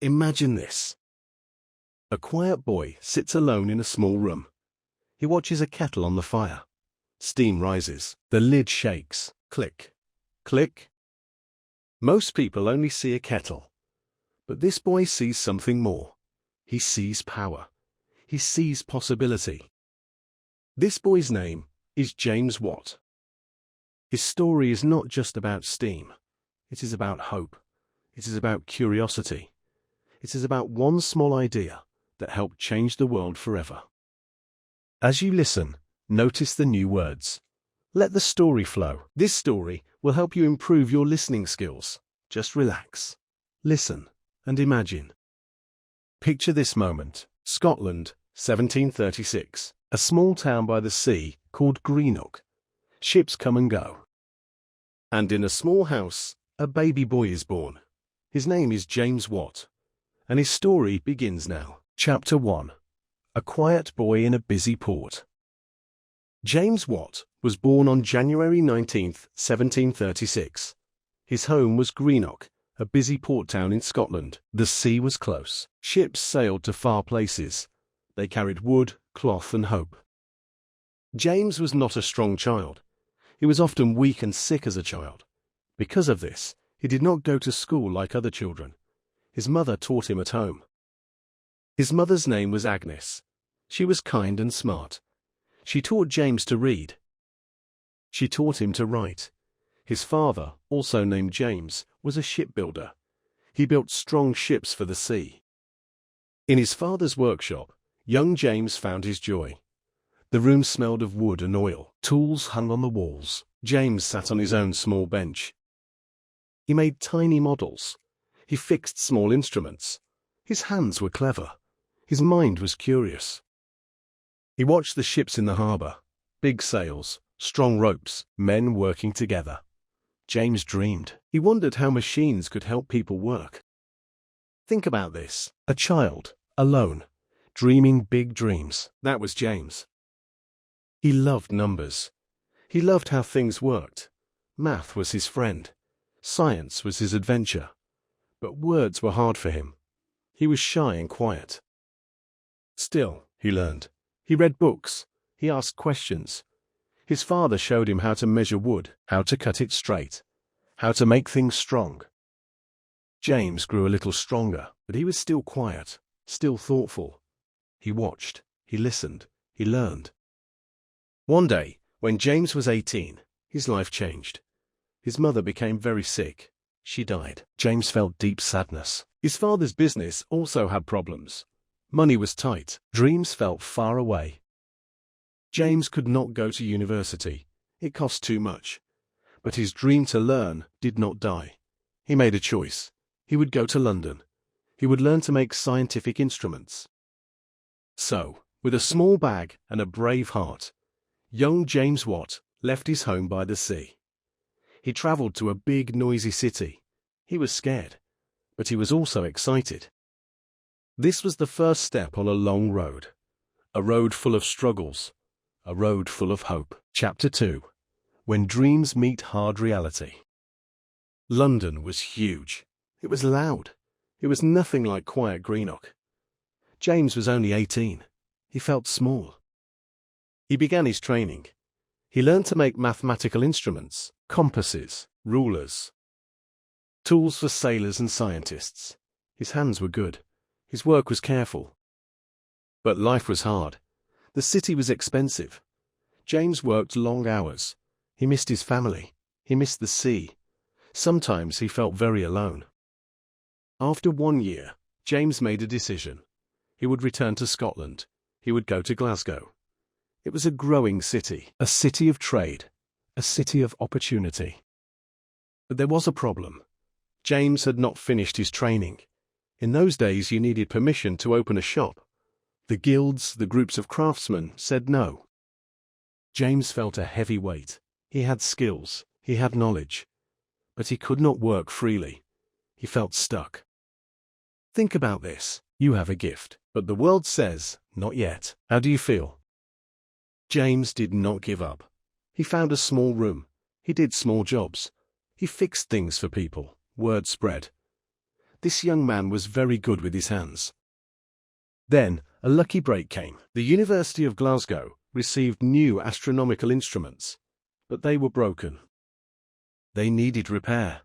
Imagine this. A quiet boy sits alone in a small room. He watches a kettle on the fire. Steam rises. The lid shakes. Click. Click. Most people only see a kettle. But this boy sees something more. He sees power. He sees possibility. This boy's name is James Watt. His story is not just about steam. It is about hope. It is about curiosity. It is about one small idea that helped change the world forever. As you listen, notice the new words. Let the story flow. This story will help you improve your listening skills. Just relax, listen, and imagine. Picture this moment. Scotland, 1736. A small town by the sea called Greenock. Ships come and go. And in a small house, a baby boy is born. His name is James Watt. And his story begins now. Chapter 1. A quiet boy in a busy port. James Watt was born on January 19, 1736. His home was Greenock, a busy port town in Scotland. The sea was close. Ships sailed to far places. They carried wood, cloth, and hope. James was not a strong child. He was often weak and sick as a child. Because of this, he did not go to school like other children. His mother taught him at home. His mother's name was Agnes. She was kind and smart. She taught James to read. She taught him to write. His father, also named James, was a shipbuilder. He built strong ships for the sea. In his father's workshop, young James found his joy. The room smelled of wood and oil. Tools hung on the walls. James sat on his own small bench. He made tiny models. He fixed small instruments. His hands were clever. His mind was curious. He watched the ships in the harbor. Big sails, strong ropes, men working together. James dreamed. He wondered how machines could help people work. Think about this. A child, alone, dreaming big dreams. That was James. He loved numbers. He loved how things worked. Math was his friend. Science was his adventure. But words were hard for him. He was shy and quiet. Still, he learned. He read books. He asked questions. His father showed him how to measure wood, how to cut it straight, how to make things strong. James grew a little stronger, but he was still quiet, still thoughtful. He watched, he listened, he learned. One day, when James was 18, his life changed. His mother became very sick. She died. James felt deep sadness. His father's business also had problems. Money was tight. Dreams felt far away. James could not go to university. It cost too much. But his dream to learn did not die. He made a choice. He would go to London. He would learn to make scientific instruments. So, with a small bag and a brave heart, young James Watt left his home by the sea. He traveled to a big, noisy city. He was scared, but he was also excited. This was the first step on a long road. A road full of struggles. A road full of hope. Chapter 2. When Dreams Meet Hard Reality. London was huge. It was loud. It was nothing like quiet Greenock. James was only 18. He felt small. He began his training. He learned to make mathematical instruments, compasses, rulers, tools for sailors and scientists. His hands were good. His work was careful. But life was hard. The city was expensive. James worked long hours. He missed his family. He missed the sea. Sometimes he felt very alone. After 1 year, James made a decision. He would return to Scotland. He would go to Glasgow. It was a growing city, a city of trade, a city of opportunity. But there was a problem. James had not finished his training. In those days, you needed permission to open a shop. The guilds, the groups of craftsmen, said no. James felt a heavy weight. He had skills, he had knowledge, but he could not work freely. He felt stuck. Think about this. You have a gift, but the world says, not yet. How do you feel? James did not give up. He found a small room. He did small jobs. He fixed things for people. Word spread. This young man was very good with his hands. Then, a lucky break came. The University of Glasgow received new astronomical instruments, but they were broken. They needed repair.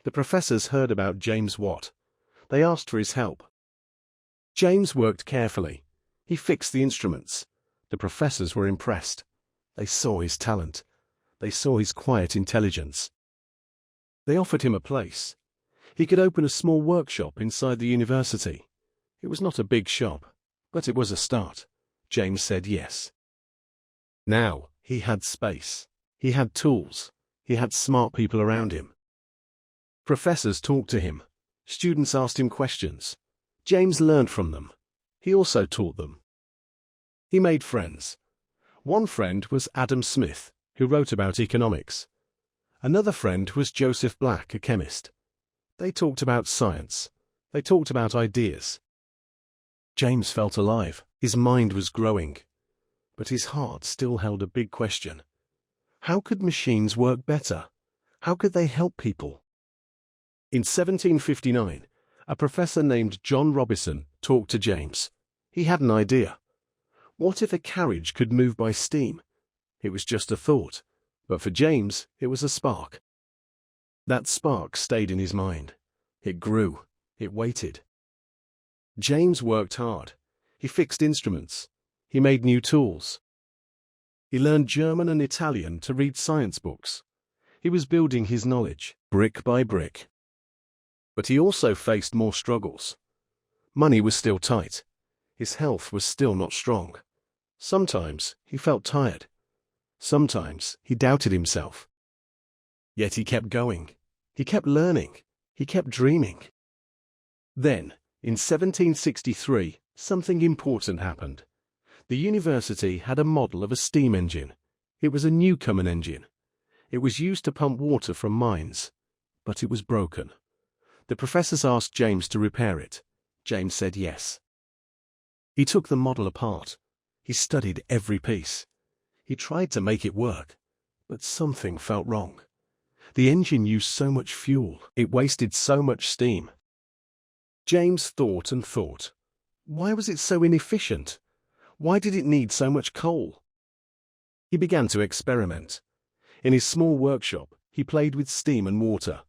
The professors heard about James Watt. They asked for his help. James worked carefully. He fixed the instruments. The professors were impressed. They saw his talent. They saw his quiet intelligence. They offered him a place. He could open a small workshop inside the university. It was not a big shop, but it was a start. James said yes. Now, he had space. He had tools. He had smart people around him. Professors talked to him. Students asked him questions. James learned from them. He also taught them. He made friends. One friend was Adam Smith, who wrote about economics. Another friend was Joseph Black, a chemist. They talked about science. They talked about ideas. James felt alive. His mind was growing. But his heart still held a big question. How could machines work better? How could they help people? In 1759, a professor named John Robison talked to James. He had an idea. What if a carriage could move by steam? It was just a thought, but for James, it was a spark. That spark stayed in his mind. It grew. It waited. James worked hard. He fixed instruments. He made new tools. He learned German and Italian to read science books. He was building his knowledge, brick by brick. But he also faced more struggles. Money was still tight. His health was still not strong. Sometimes he felt tired. Sometimes he doubted himself. Yet he kept going. He kept learning. He kept dreaming. Then, in 1763, something important happened. The university had a model of a steam engine. It was a Newcomen engine. It was used to pump water from mines, but it was broken. The professors asked James to repair it. James said yes. He took the model apart. He studied every piece. He tried to make it work, but something felt wrong. The engine used so much fuel. It wasted so much steam. James thought and thought. Why was it so inefficient? Why did it need so much coal? He began to experiment. In his small workshop, he played with steam and water.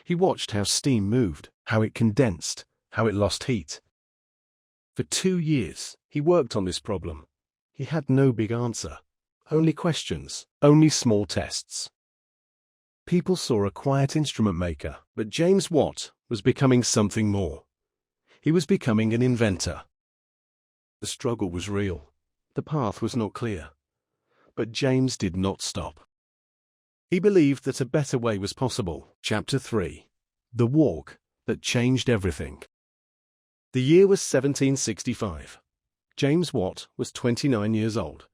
He watched how steam moved, how it condensed, how it lost heat. For 2 years, he worked on this problem. He had no big answer. Only questions, only small tests. People saw a quiet instrument maker, but James Watt was becoming something more. He was becoming an inventor. The struggle was real. The path was not clear. But James did not stop. He believed that a better way was possible. Chapter 3. The Walk That Changed Everything. The year was 1765. James Watt was 29 years old.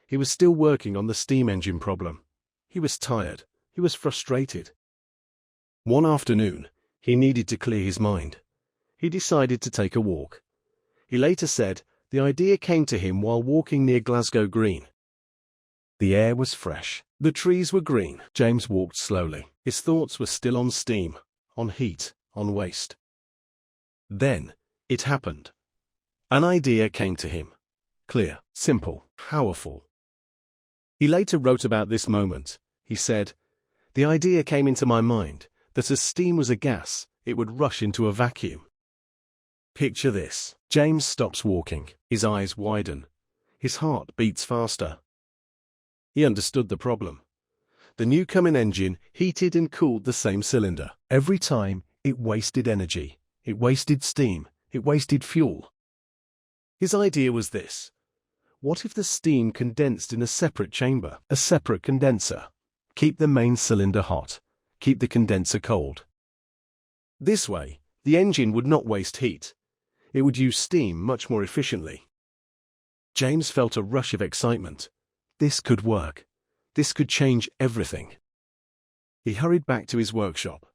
He was still working on the steam engine problem. He was tired. He was frustrated. One afternoon, he needed to clear his mind. He decided to take a walk. He later said the idea came to him while walking near Glasgow Green. The air was fresh. The trees were green. James walked slowly. His thoughts were still on steam, on heat, on waste. Then, it happened. An idea came to him. Clear, simple, powerful. He later wrote about this moment. He said, "The idea came into my mind that as steam was a gas, it would rush into a vacuum." Picture this. James stops walking. His eyes widen. His heart beats faster. He understood the problem. The Newcomen engine heated and cooled the same cylinder. Every time, it wasted energy. It wasted steam. It wasted fuel. His idea was this. What if the steam condensed in a separate chamber, a separate condenser? Keep the main cylinder hot. Keep the condenser cold. This way, the engine would not waste heat. It would use steam much more efficiently. James felt a rush of excitement. This could work. This could change everything. He hurried back to his workshop.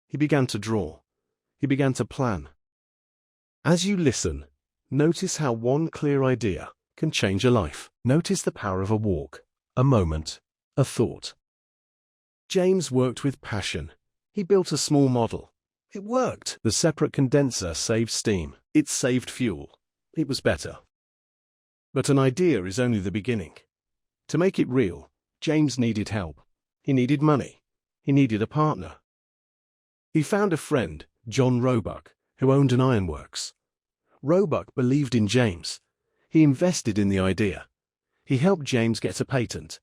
He began to draw. He began to plan. As you listen, notice how one clear idea can change a life. Notice the power of a walk, a moment, a thought. James worked with passion. He built a small model. It worked. The separate condenser saved steam. It saved fuel. It was better. But an idea is only the beginning. To make it real, James needed help. He needed money. He needed a partner. He found a friend, John Roebuck, who owned an ironworks. Roebuck believed in James. He invested in the idea. He helped James get a patent.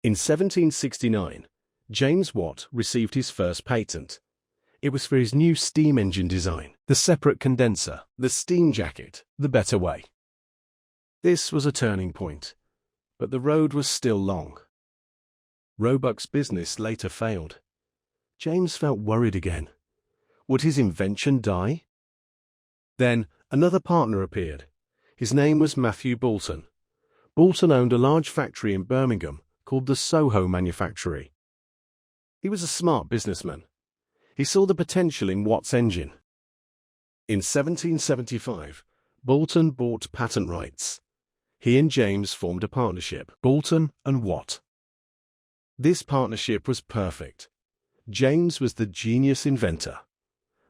In 1769, James Watt received his first patent. It was for his new steam engine design, the separate condenser, the steam jacket, the better way. This was a turning point, but the road was still long. Roebuck's business later failed. James felt worried again. Would his invention die? Then another partner appeared. His name was Matthew Boulton. Boulton owned a large factory in Birmingham called the Soho Manufactory. He was a smart businessman. He saw the potential in Watt's engine. In 1775, Boulton bought patent rights. He and James formed a partnership, Boulton and Watt. This partnership was perfect. James was the genius inventor.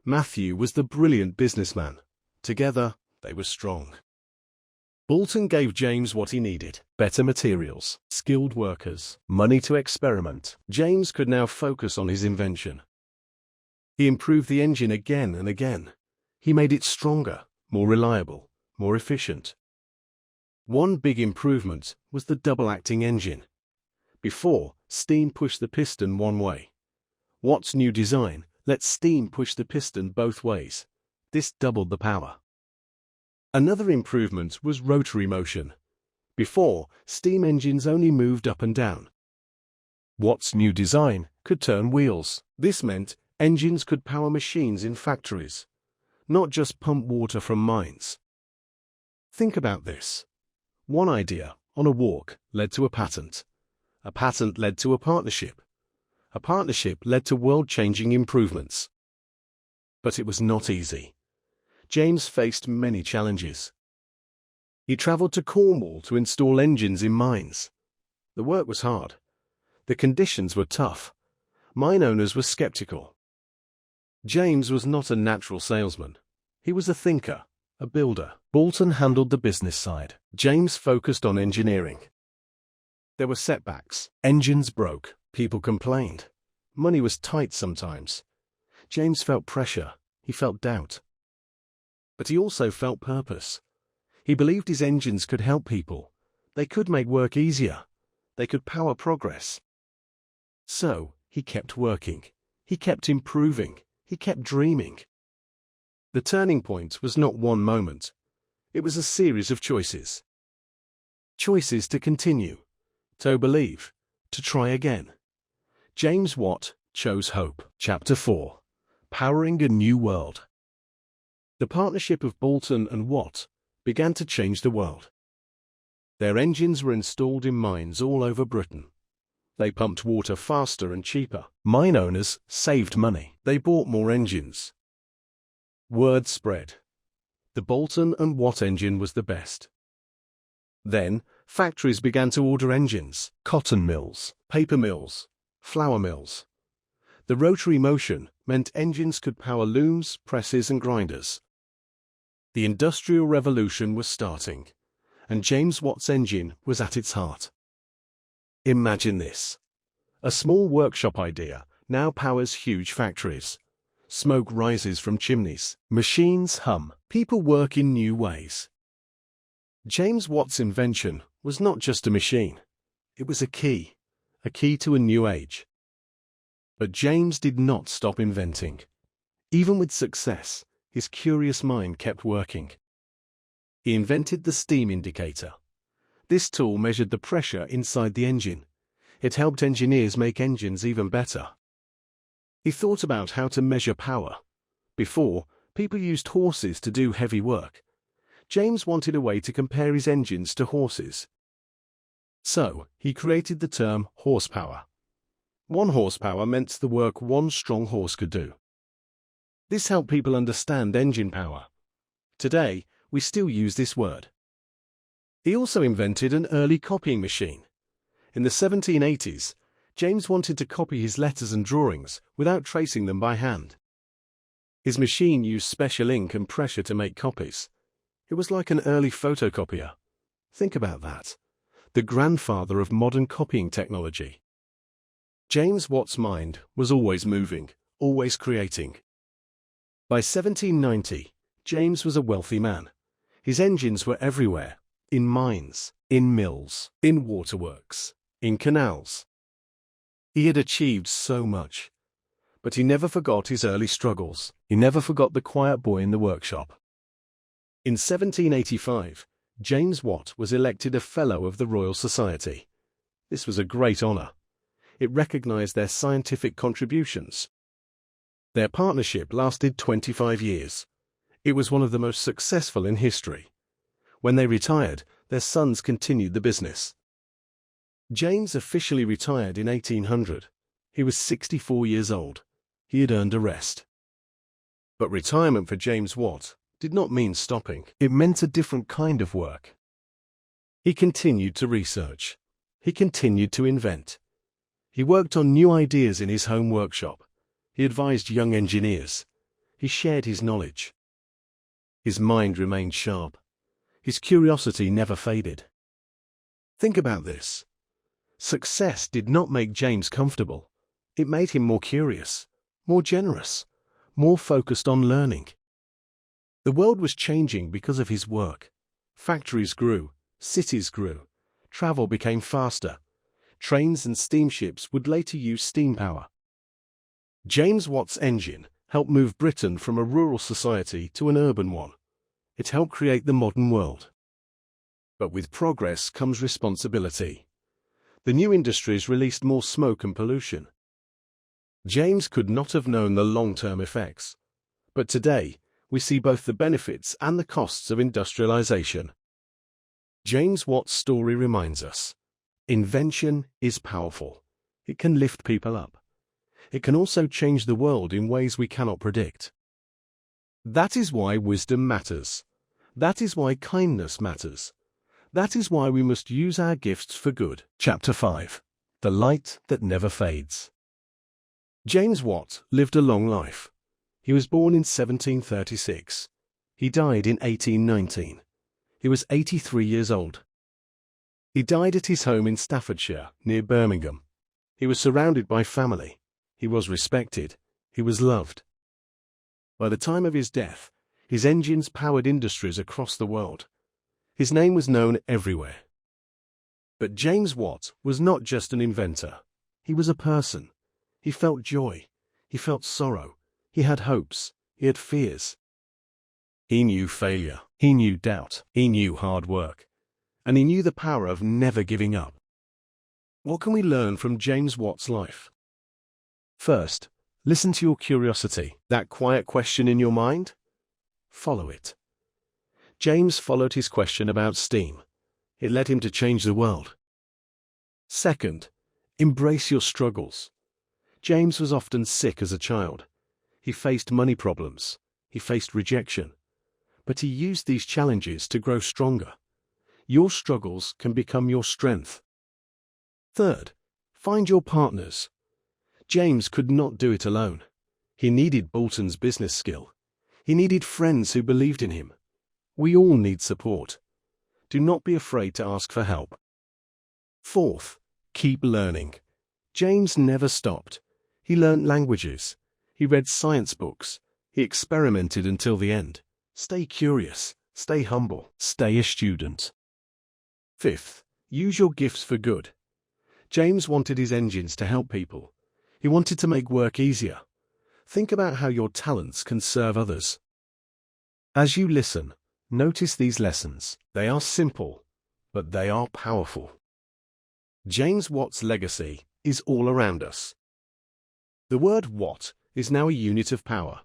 Matthew was the brilliant businessman. Together, they were strong. Boulton gave James what he needed: better materials, skilled workers, money to experiment. James could now focus on his invention. He improved the engine again and again. He made it stronger, more reliable, more efficient. One big improvement was the double-acting engine. Before, steam pushed the piston one way. Watt's new design let steam push the piston both ways. This doubled the power. Another improvement was rotary motion. Before, steam engines only moved up and down. Watt's new design could turn wheels. This meant engines could power machines in factories, not just pump water from mines. Think about this. One idea on a walk led to a patent. A patent led to a partnership. A partnership led to world-changing improvements. But it was not easy. James faced many challenges. He traveled to Cornwall to install engines in mines. The work was hard. The conditions were tough. Mine owners were skeptical. James was not a natural salesman. He was a thinker, a builder. Boulton handled the business side. James focused on engineering. There were setbacks. Engines broke. People complained. Money was tight sometimes. James felt pressure. He felt doubt. But he also felt purpose. He believed his engines could help people. They could make work easier. They could power progress. So, he kept working. He kept improving. He kept dreaming. The turning point was not one moment. It was a series of choices. Choices to continue, to believe, to try again. James Watt chose hope. Chapter 4. Powering a New World. The partnership of Boulton and Watt began to change the world. Their engines were installed in mines all over Britain. They pumped water faster and cheaper. Mine owners saved money. They bought more engines. Word spread. The Boulton and Watt engine was the best. Then, factories began to order engines. Cotton mills, paper mills, flour mills. The rotary motion meant engines could power looms, presses, and grinders. The Industrial Revolution was starting, and James Watt's engine was at its heart. Imagine this. A small workshop idea now powers huge factories. Smoke rises from chimneys. Machines hum. People work in new ways. James Watt's invention was not just a machine. It was a key to a new age. But James did not stop inventing. Even with success, his curious mind kept working. He invented the steam indicator. This tool measured the pressure inside the engine. It helped engineers make engines even better. He thought about how to measure power. Before, people used horses to do heavy work. James wanted a way to compare his engines to horses. So, he created the term horsepower. 1 horsepower meant the work one strong horse could do. This helped people understand engine power. Today, we still use this word. He also invented an early copying machine. In the 1780s, James wanted to copy his letters and drawings without tracing them by hand. His machine used special ink and pressure to make copies. It was like an early photocopier. Think about that. The grandfather of modern copying technology. James Watt's mind was always moving, always creating. By 1790, James was a wealthy man. His engines were everywhere, in mines, in mills, in waterworks, in canals. He had achieved so much. But he never forgot his early struggles. He never forgot the quiet boy in the workshop. In 1785, James Watt was elected a Fellow of the Royal Society. This was a great honor. It recognized their scientific contributions. Their partnership lasted 25 years. It was one of the most successful in history. When they retired, their sons continued the business. James officially retired in 1800. He was 64 years old. He had earned a rest. But retirement for James Watt did not mean stopping. It meant a different kind of work. He continued to research. He continued to invent. He worked on new ideas in his home workshop. He advised young engineers. He shared his knowledge. His mind remained sharp. His curiosity never faded. Think about this. Success did not make James comfortable. It made him more curious, more generous, more focused on learning. The world was changing because of his work. Factories grew, cities grew, travel became faster. Trains and steamships would later use steam power. James Watt's engine helped move Britain from a rural society to an urban one. It helped create the modern world. But with progress comes responsibility. The new industries released more smoke and pollution. James could not have known the long-term effects. But today, we see both the benefits and the costs of industrialization. James Watt's story reminds us, invention is powerful. It can lift people up. It can also change the world in ways we cannot predict. That is why wisdom matters. That is why kindness matters. That is why we must use our gifts for good. Chapter 5. The Light That Never Fades. James Watt lived a long life. He was born in 1736. He died in 1819. He was 83 years old. He died at his home in Staffordshire, near Birmingham. He was surrounded by family. He was respected. He was loved. By the time of his death, his engines powered industries across the world. His name was known everywhere. But James Watt was not just an inventor. He was a person. He felt joy. He felt sorrow. He had hopes. He had fears. He knew failure. He knew doubt. He knew hard work. And he knew the power of never giving up. What can we learn from James Watt's life? First, listen to your curiosity. That quiet question in your mind? Follow it. James followed his question about steam. It led him to change the world. Second, embrace your struggles. James was often sick as a child. He faced money problems. He faced rejection. But he used these challenges to grow stronger. Your struggles can become your strength. Third, find your partners. James could not do it alone. He needed Bolton's business skill. He needed friends who believed in him. We all need support. Do not be afraid to ask for help. Fourth, keep learning. James never stopped. He learned languages. He read science books. He experimented until the end. Stay curious. Stay humble. Stay a student. Fifth, use your gifts for good. James wanted his engines to help people. He wanted to make work easier. Think about how your talents can serve others. As you listen, notice these lessons. They are simple, but they are powerful. James Watt's legacy is all around us. The word watt is now a unit of power.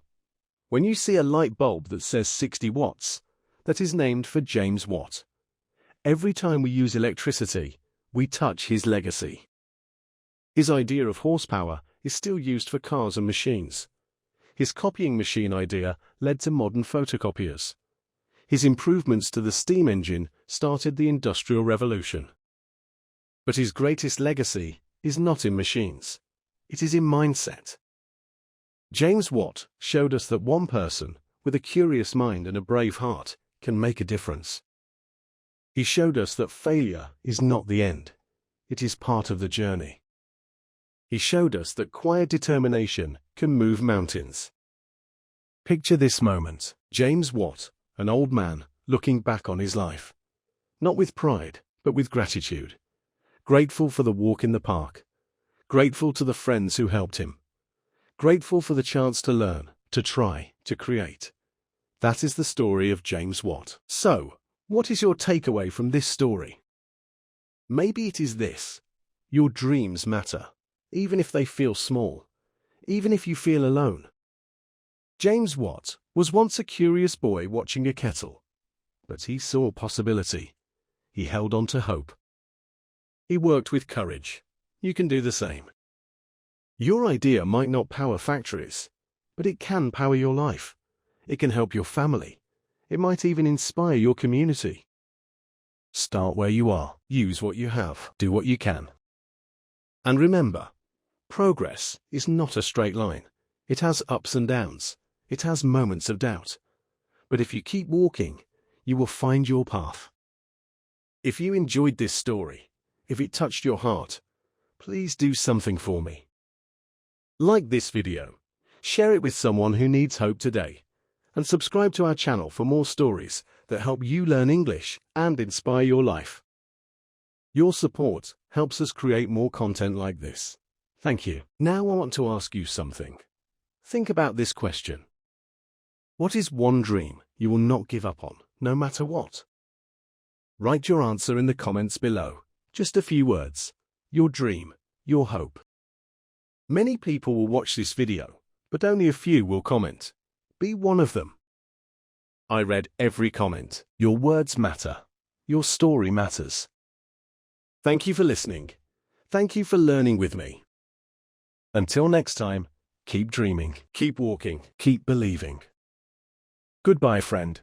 When you see a light bulb that says 60 watts, that is named for James Watt. Every time we use electricity, we touch his legacy. His idea of horsepower is still used for cars and machines. His copying machine idea led to modern photocopiers. His improvements to the steam engine started the Industrial Revolution. But his greatest legacy is not in machines. It is in mindset. James Watt showed us that one person with a curious mind and a brave heart can make a difference. He showed us that failure is not the end. It is part of the journey. He showed us that quiet determination can move mountains. Picture this moment: James Watt, an old man, looking back on his life. Not with pride, but with gratitude. Grateful for the walk in the park. Grateful to the friends who helped him. Grateful for the chance to learn, to try, to create. That is the story of James Watt. So, what is your takeaway from this story? Maybe it is this: your dreams matter, even if they feel small, even if you feel alone. James Watt was once a curious boy watching a kettle, but he saw possibility. He held on to hope. He worked with courage. You can do the same. Your idea might not power factories, but it can power your life. It can help your family. It might even inspire your community. Start where you are. Use what you have. Do what you can. And remember, progress is not a straight line. It has ups and downs. It has moments of doubt. But if you keep walking, you will find your path. If you enjoyed this story, if it touched your heart, please do something for me. Like this video, share it with someone who needs hope today, and subscribe to our channel for more stories that help you learn English and inspire your life. Your support helps us create more content like this. Thank you. Now I want to ask you something. Think about this question. What is one dream you will not give up on, no matter what? Write your answer in the comments below. Just a few words. Your dream, your hope. Many people will watch this video, but only a few will comment. Be one of them. I read every comment. Your words matter. Your story matters. Thank you for listening. Thank you for learning with me. Until next time, keep dreaming, keep walking, keep believing. Goodbye, friend.